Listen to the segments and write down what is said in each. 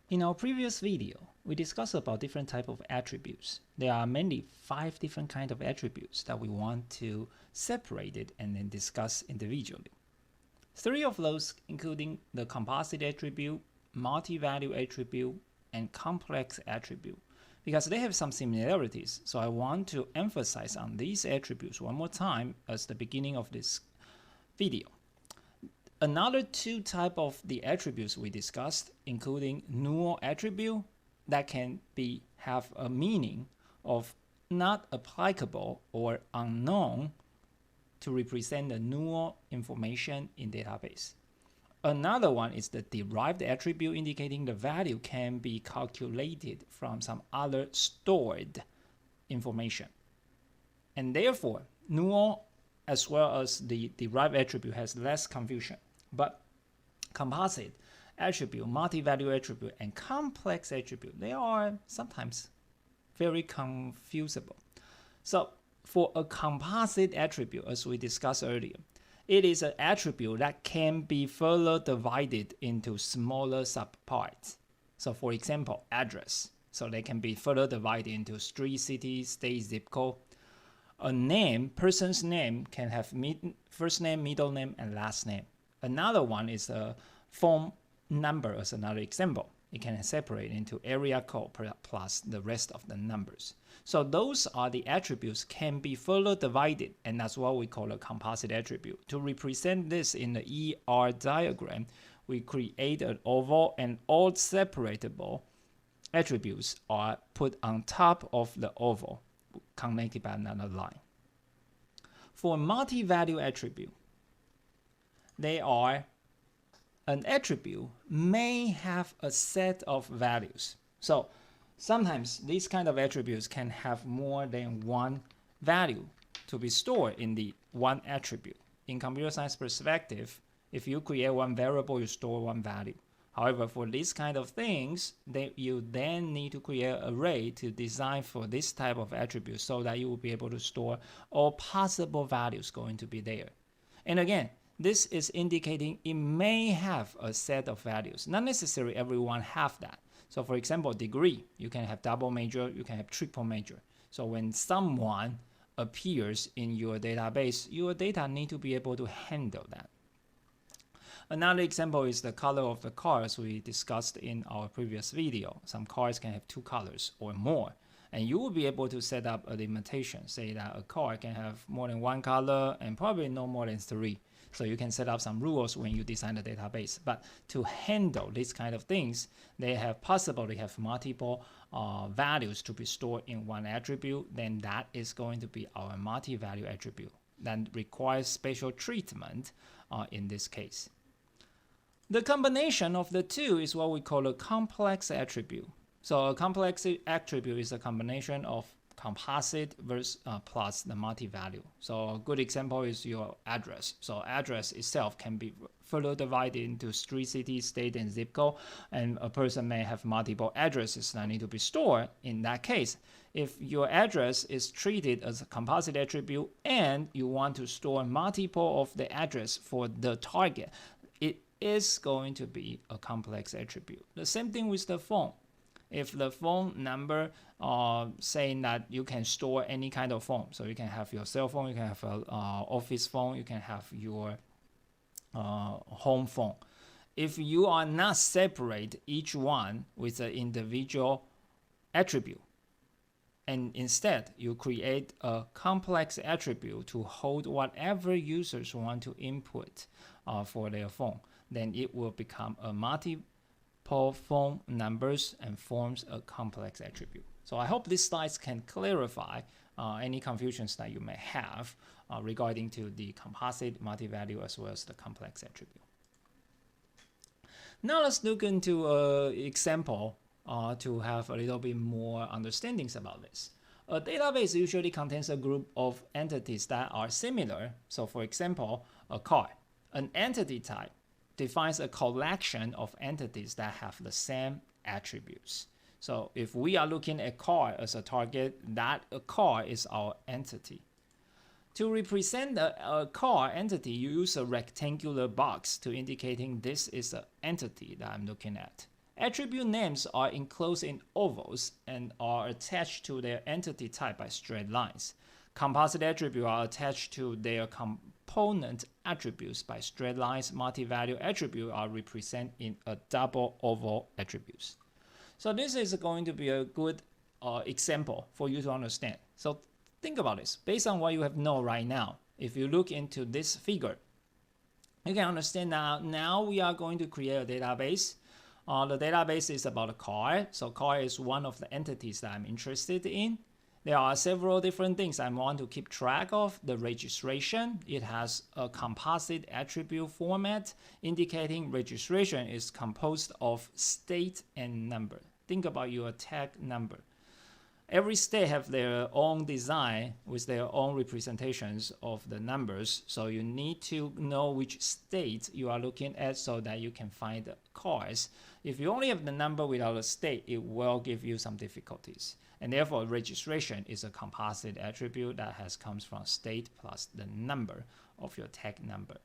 In our previous video, we discussed about different types of attributes. There are mainly 5 different kinds of attributes that we want to separate it and then discuss individually. 3 of those including the composite attribute, multi-value attribute, and complex attribute. Because they have some similarities, so I want to emphasize on these attributes one more time as the beginning of this video. Another 2 types of the attributes we discussed, including null attribute that can have a meaning of not applicable or unknown to represent the null information in database. Another one is the derived attribute indicating the value can be calculated from some other stored information. And therefore, null as well as the derived attribute has less confusion. But composite attribute, multi-value attribute, and complex attribute, they are sometimes very confusable. So for a composite attribute, as we discussed earlier, it is an attribute that can be further divided into smaller subparts. So for example, address. So they can be further divided into street, city, state, zip code. A name, person's name, can have first name, middle name, and last name. Another one is a phone number as another example. It can separate into area code plus the rest of the numbers. So those are the attributes can be further divided, and that's what we call a composite attribute. To represent this in the ER diagram, we create an oval, and all separatable attributes are put on top of the oval, connected by another line. For multi-value attribute, they are an attribute may have a set of values. So sometimes these kind of attributes can have more than one value to be stored in the one attribute. In computer science perspective, if you create one variable, you store one value. However, for these kind of things, you then need to create an array to design for this type of attribute so that you will be able to store all possible values going to be there. And again, this is indicating it may have a set of values. Not necessarily everyone have that. So for example, degree, you can have double major, you can have triple major. So when someone appears in your database, your data need to be able to handle that. Another example is the color of the cars we discussed in our previous video. Some cars can have 2 colors or more. And you will be able to set up a limitation, say that a car can have more than 1 color and probably no more than 3. So you can set up some rules when you design the database. But to handle these kind of things, they have possibly have multiple values to be stored in one attribute. Then that is going to be our multi-value attribute. That requires special treatment in this case. The combination of the 2 is what we call a complex attribute. So a complex attribute is a combination of composite versus plus the multi-value. So a good example is your address. So address itself can be further divided into street, city, state, and zip code, and a person may have multiple addresses that need to be stored. In that case, if your address is treated as a composite attribute and you want to store multiple of the address for the target, it is going to be a complex attribute. The same thing with the phone. If the phone number saying that you can store any kind of phone, so you can have your cell phone, you can have an office phone, you can have your home phone. If you are not separate each one with an individual attribute, and instead you create a complex attribute to hold whatever users want to input for their phone, then it will become a multiple phone numbers and forms a complex attribute. So I hope these slides can clarify any confusions that you may have regarding to the composite, multi-value, as well as the complex attribute. Now let's look into an example to have a little bit more understandings about this. A database usually contains a group of entities that are similar. So for example, a car. An entity type defines a collection of entities that have the same attributes. So if we are looking at car as a target, that a car is our entity. To represent a car entity, you use a rectangular box to indicating this is an entity that I'm looking at. Attribute names are enclosed in ovals and are attached to their entity type by straight lines. Composite attributes are attached to their component attributes by straight lines. Multi-value attributes are represented in a double oval attributes. So this is going to be a good example for you to understand. So think about this. Based on what you have known right now, if you look into this figure, you can understand now we are going to create a database. The database is about a car. So car is one of the entities that I'm interested in. There are several different things I want to keep track of. The registration, it has a composite attribute format indicating registration is composed of state and number. Think about your tag number. Every state have their own design with their own representations of the numbers. So you need to know which state you are looking at so that you can find the cars. If you only have the number without a state, it will give you some difficulties. And therefore, registration is a composite attribute that comes from state plus the number of your tag number.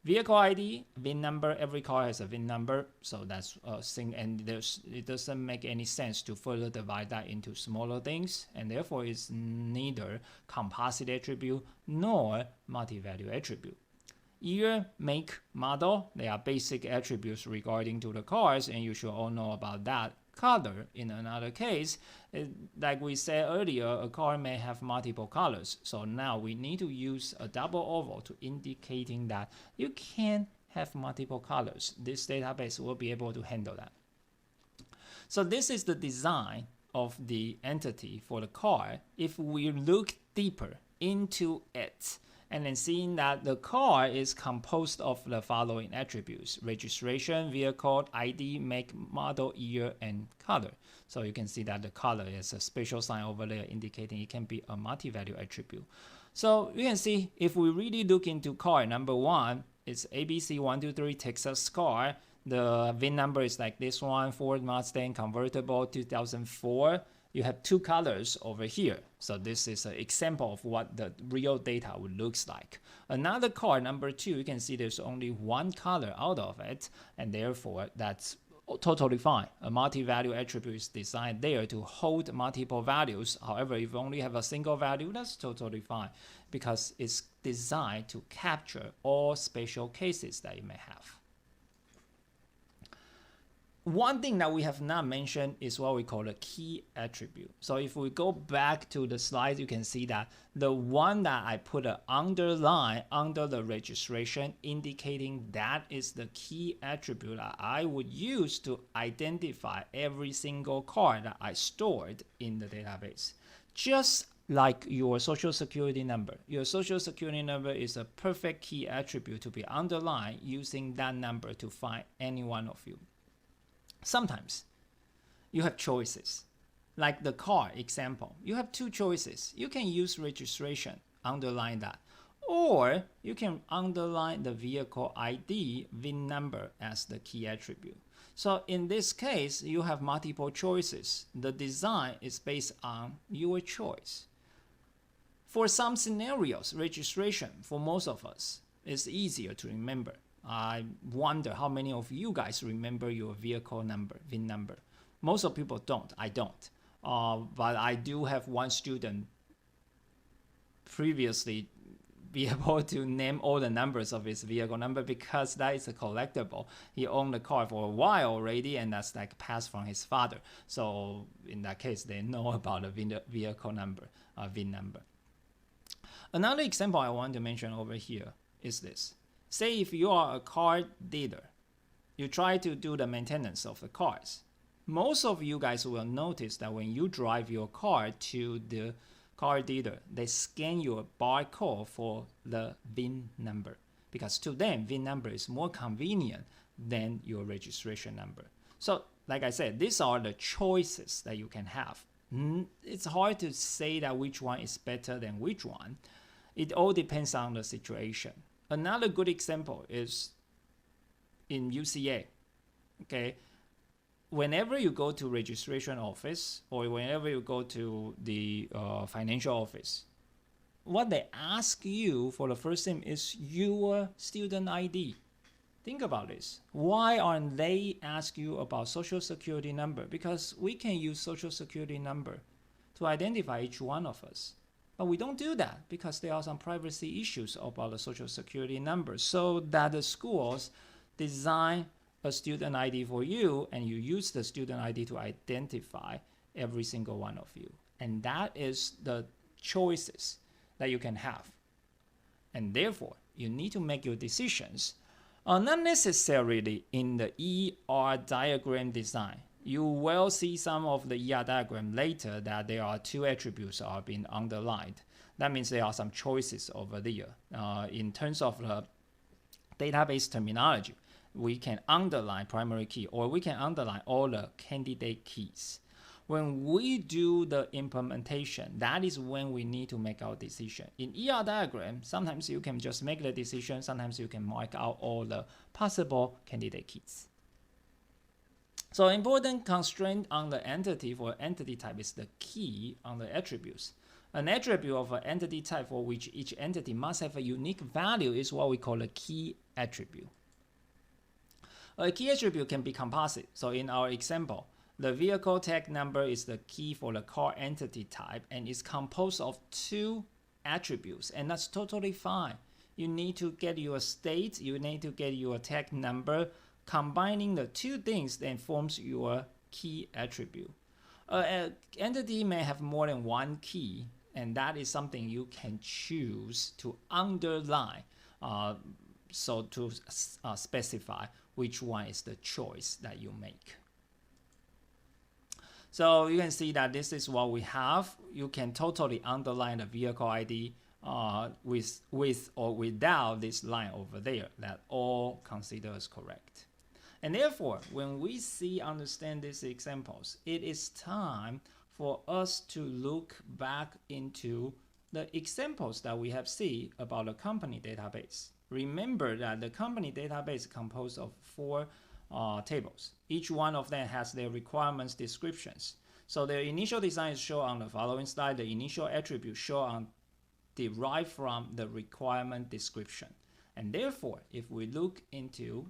Vehicle ID, VIN number, every car has a VIN number, so that's a thing, and it doesn't make any sense to further divide that into smaller things, and therefore it's neither composite attribute nor multi-value attribute. Year, make, model, they are basic attributes regarding to the cars, and you should all know about that. Color, in another case, like we said earlier, a car may have multiple colors. So now we need to use a double oval to indicating that you can have multiple colors. This database will be able to handle that. So this is the design of the entity for the car. If we look deeper into it, and then seeing that the car is composed of the following attributes: registration, vehicle, ID, make, model, year, and color. So you can see that the color is a special sign over there indicating it can be a multi-value attribute. So you can see if we really look into car number one, it's ABC123 Texas car. The VIN number is like this one, Ford Mustang convertible 2004. You have two colors over here. So this is an example of what the real data would look like. Another car, number two, you can see there's only one color out of it, and therefore that's totally fine. A multi-value attribute is designed there to hold multiple values. However, if you only have a single value, that's totally fine because it's designed to capture all special cases that you may have. One thing that we have not mentioned is what we call a key attribute. So if we go back to the slides, you can see that the one that I put an underline under the registration indicating that is the key attribute that I would use to identify every single car that I stored in the database. Just like your social security number. Your social security number is a perfect key attribute to be underlined using that number to find any one of you. Sometimes you have choices, like the car example. You have two choices. You can use registration, underline that, or you can underline the vehicle ID, VIN number as the key attribute. So in this case, you have multiple choices. The design is based on your choice. For some scenarios, registration for most of us is easier to remember. I wonder how many of you guys remember your vehicle number, VIN number. Most of people don't. I don't. But I do have one student previously be able to name all the numbers of his vehicle number because that is a collectible. He owned the car for a while already, and that's like passed from his father. So in that case, they know about the vehicle number, VIN number. Another example I want to mention over here is this. Say if you are a car dealer, you try to do the maintenance of the cars. Most of you guys will notice that when you drive your car to the car dealer, they scan your barcode for the VIN number because to them, VIN number is more convenient than your registration number. So like I said, these are the choices that you can have. It's hard to say that which one is better than which one. It all depends on the situation. Another good example is in UCA. Okay, whenever you go to registration office or whenever you go to the financial office, what they ask you for the first thing is your student ID. Think about this. Why aren't they ask you about social security number? Because we can use social security number to identify each one of us. But we don't do that because there are some privacy issues about the social security number, so that the schools design a student ID for you and you use the student ID to identify every single one of you. And that is the choices that you can have. And therefore, you need to make your decisions not necessarily in the ER diagram design. You will see some of the ER diagram later that there are two attributes are being underlined. That means there are some choices over there. In terms of the database terminology, we can underline primary key or we can underline all the candidate keys. When we do the implementation, that is when we need to make our decision. In ER diagram, sometimes you can just make the decision, sometimes you can mark out all the possible candidate keys. So important constraint on the entity for entity type is the key on the attributes. An attribute of an entity type for which each entity must have a unique value is what we call a key attribute. A key attribute can be composite. So in our example, the vehicle tag number is the key for the car entity type and is composed of two attributes, and that's totally fine. You need to get your state, you need to get your tag number. Combining the two things then forms your key attribute. An entity may have more than one key, and that is something you can choose to underline, so to specify which one is the choice that you make. So you can see that this is what we have. You can totally underline the vehicle ID with or without this line over there, that all considered as correct. And therefore, when we understand these examples, it is time for us to look back into the examples that we have seen about the company database. Remember that the company database is composed of 4 tables. Each one of them has their requirements descriptions. So their initial design is shown on the following slide. The initial attribute shown derived from the requirement description. And therefore, if we look into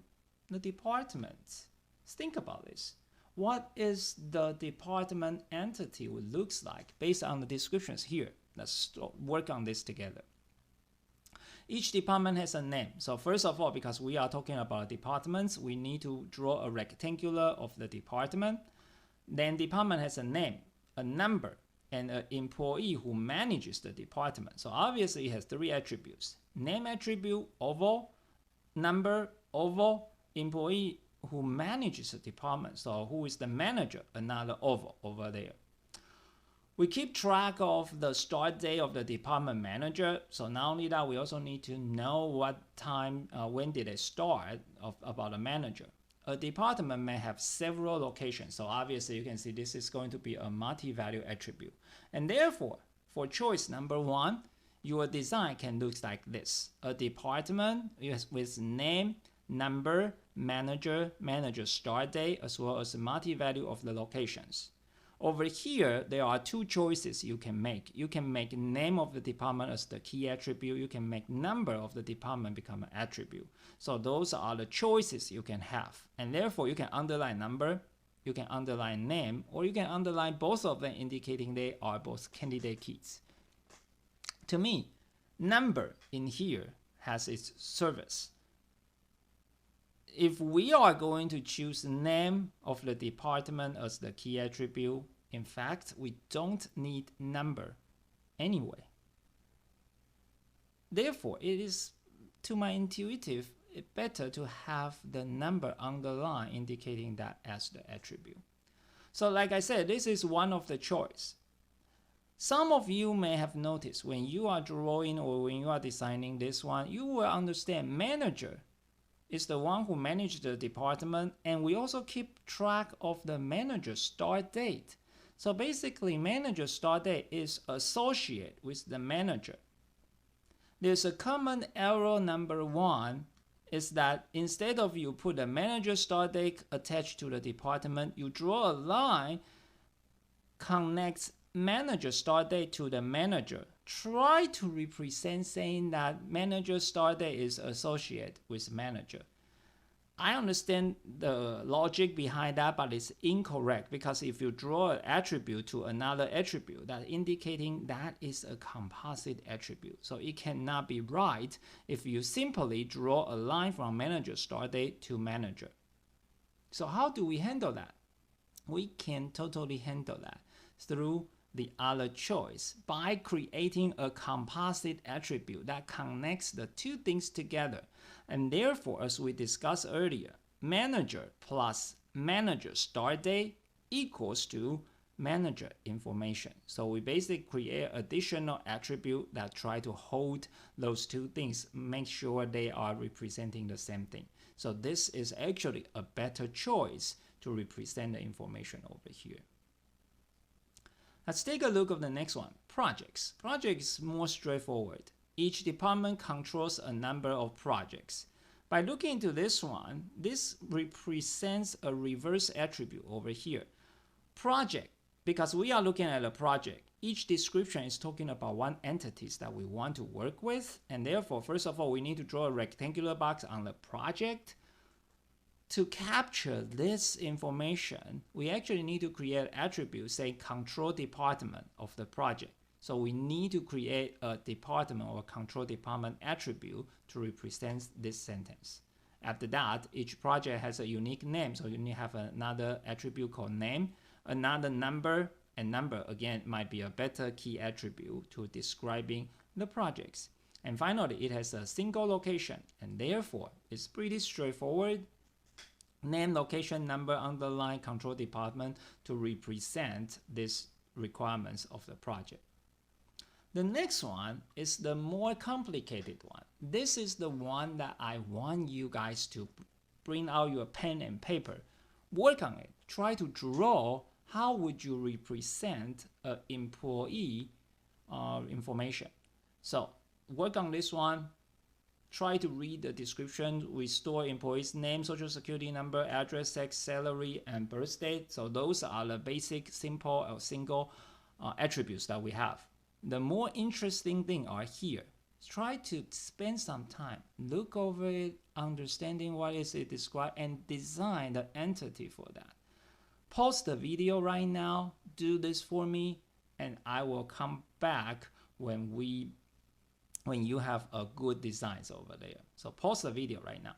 the department, think about this. What is the department entity looks like based on the descriptions here? Let's work on this together. Each department has a name. So first of all, because we are talking about departments, we need to draw a rectangular of the department. Then department has a name, a number, and an employee who manages the department. So obviously it has 3 attributes. Name attribute, oval, number, oval, employee who manages the department. So who is the manager? Another oval over there. We keep track of the start date of the department manager. So not only that, we also need to know what time, when did it start about the manager. A department may have several locations. So obviously you can see this is going to be a multi-value attribute. And therefore, for choice number 1, your design can look like this. A department with name, number, manager, manager start date, as well as a multi-value of the locations. Over here, there are 2 choices you can make. You can make name of the department as the key attribute. You can make number of the department become an attribute. So those are the choices you can have. And therefore, you can underline number, you can underline name, or you can underline both of them, indicating they are both candidate keys. To me, number in here has its service. If we are going to choose the name of the department as the key attribute, in fact, we don't need number anyway. Therefore, it is, to my intuitive, better to have the number underlined, indicating that as the attribute. So like I said, this is one of the choice. Some of you may have noticed when you are drawing or when you are designing this one, you will understand manager is the one who manages the department, and we also keep track of the manager start date. So basically, manager start date is associated with the manager. There's a common error number 1 is that instead of you put the manager start date attached to the department, you draw a line connects manager start date to the manager. Try to represent saying that manager start date is associated with manager. I understand the logic behind that, but it's incorrect, because if you draw an attribute to another attribute, that indicating that is a composite attribute. So it cannot be right if you simply draw a line from manager start date to manager. So how do we handle that? We can totally handle that through the other choice by creating a composite attribute that connects the two things together. And therefore, as we discussed earlier, manager plus manager start date equals to manager information. So we basically create additional attribute that try to hold those two things, make sure they are representing the same thing. So this is actually a better choice to represent the information over here. Let's take a look at the next one, projects. Projects is more straightforward. Each department controls a number of projects. By looking into this one, this represents a reverse attribute over here. Project, because we are looking at a project, each description is talking about one entity that we want to work with, and therefore, first of all, we need to draw a rectangular box on the project. To capture this information, we actually need to create attributes saying control department of the project. So we need to create a department or control department attribute to represent this sentence. After that, each project has a unique name, so you need to have another attribute called name, another number, and number again might be a better key attribute to describing the projects. And finally, it has a single location, and therefore it's pretty straightforward. Name, location, number, underline, control department to represent these requirements of the project. The next one is the more complicated one. This is the one that I want you guys to bring out your pen and paper, work on it, try to draw how would you represent an employee information. So work on this one. Try to read the description. We store employee's name, social security number, address, sex, salary, and birth date. So those are the basic, simple, or single attributes that we have. The more interesting thing are here. Try to spend some time, look over it, understanding what is it described, and design the entity for that. Pause the video right now, do this for me, and I will come back when you have a good designs over there. So pause the video right now.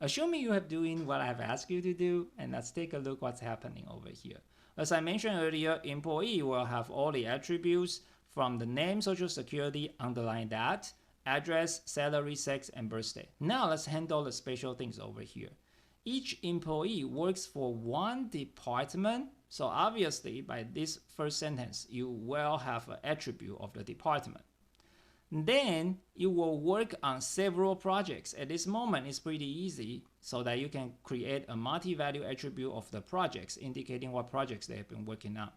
Assuming you have doing what I've asked you to do, and let's take a look what's happening over here. As I mentioned earlier, employee will have all the attributes from the name, social security, underline that, address, salary, sex, and birthday. Now let's handle the special things over here. Each employee works for one department. So obviously, by this first sentence, you will have an attribute of the department. Then you will work on several projects. At this moment, it's pretty easy so that you can create a multi-value attribute of the projects, indicating what projects they have been working on.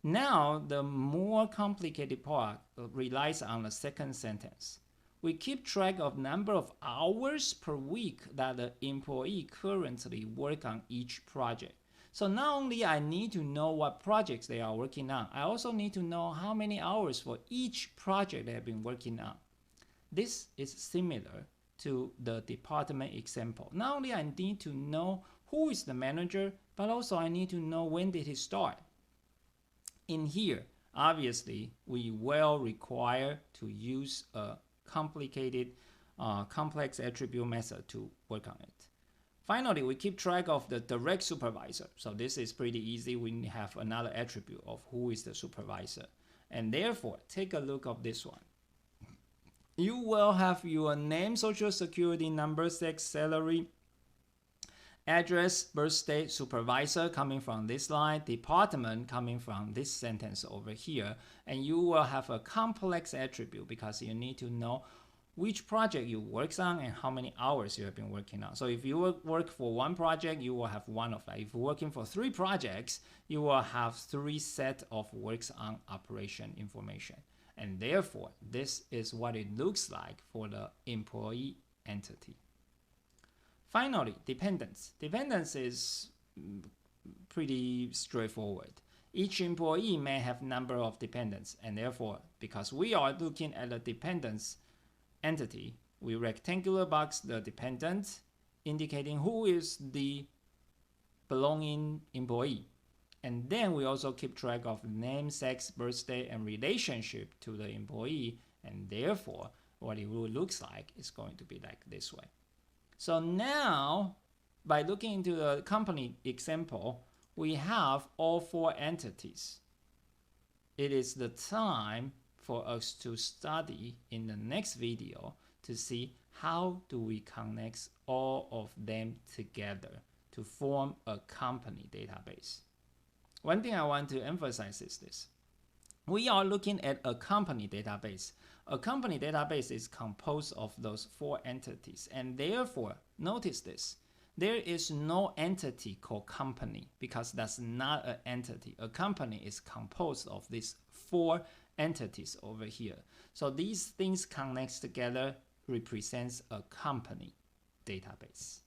Now, the more complicated part relies on the second sentence. We keep track of number of hours per week that the employee currently work on each project. So not only I need to know what projects they are working on, I also need to know how many hours for each project they have been working on. This is similar to the department example. Not only I need to know who is the manager, but also I need to know when did he start. In here, obviously, we will require to use a complicated, complex attribute method to work on it. Finally, we keep track of the direct supervisor. So this is pretty easy. We have another attribute of who is the supervisor. And therefore, take a look at this one. You will have your name, social security number, sex, salary, address, birthday, supervisor coming from this line, department coming from this sentence over here. And you will have a complex attribute because you need to know which project you work on and how many hours you have been working on. So if you work for one project, you will have one of that. If you're working for 3 projects, you will have 3 sets of works on operation information. And therefore, this is what it looks like for the employee entity. Finally, dependents. Dependents is pretty straightforward. Each employee may have number of dependents, and therefore, because we are looking at a dependents entity, We rectangular box the dependent, indicating who is the belonging employee. And then we also keep track of name, sex, birthday, and relationship to the employee. And therefore, what it will look like is going to be like this way. So now, by looking into the company example, we have all 4 entities. It is the time for us to study in the next video to see how do we connect all of them together to form a company database. One thing I want to emphasize is this. We are looking at a company database. A company database is composed of those 4 entities, and therefore, notice this. There is no entity called company because that's not an entity. A company is composed of these 4 entities over here. So these things connect together represents a company database.